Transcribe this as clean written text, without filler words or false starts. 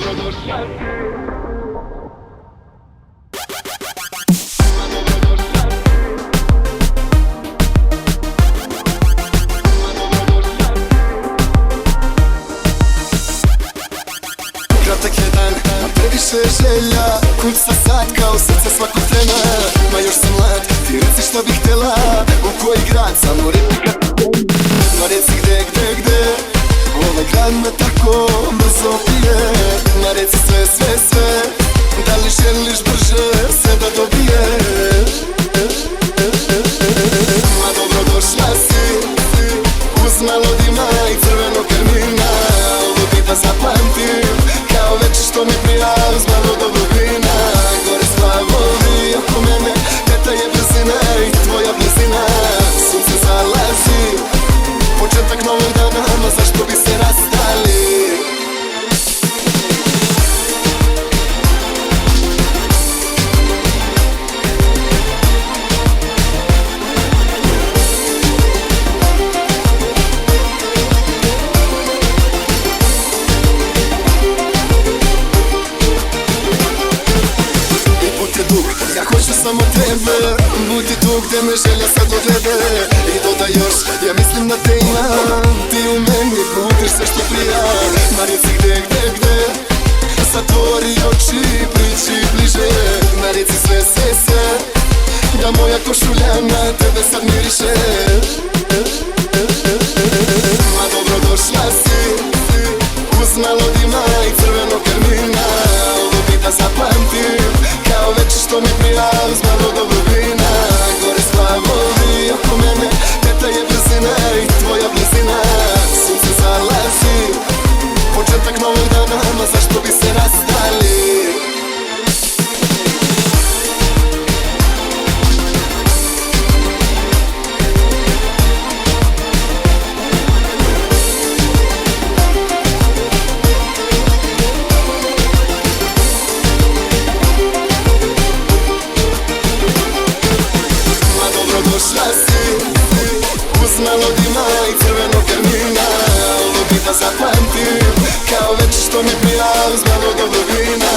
Kratak je dan, a previše želja. Kuca sad kao srce svakog trena. Ma još sam mlad, ti reci šta bih htjela. U koji grad, samo replika. Ma reci gde, ovaj grad me tako brzo pije. Ma reci sve, da li želiš brže sve da dobiješ. Ma dobro došla si, uz malo dima i crvenog karmina. Ovo bi da zapamtim, kao večer što mi prija uz malo dobro vina. Gore slavovi oko mene, teta je brzina i tvoja blizina. Sunce zalazi, početak novog dana, ma zašto bi se rastali? Ja hoću samo tebe, budi tu gde me želja sad odvede. I dodaj još, ja mislim na te imam, ti u meni budiš sve što prija. Ma reci gde, zatvori oči, priđi bliže. Ma reci sve, da moja košulja na tebe sad miriše. Ma dobro došla si, uz malo dima i crvenog karmina. Ovo bi da zapamtim, kao večer što mi prija uz malo dobro vina. Gore slavovi oko mene, teta je brzina i tvoja blizina. Sunce zalazi, početak novog dana, ma zašto bi se rastali? Došla si, uz malo dima i crvenog karmina. Ovo bi da zapamtim, kao večer što mi prija uz malo dobro vina.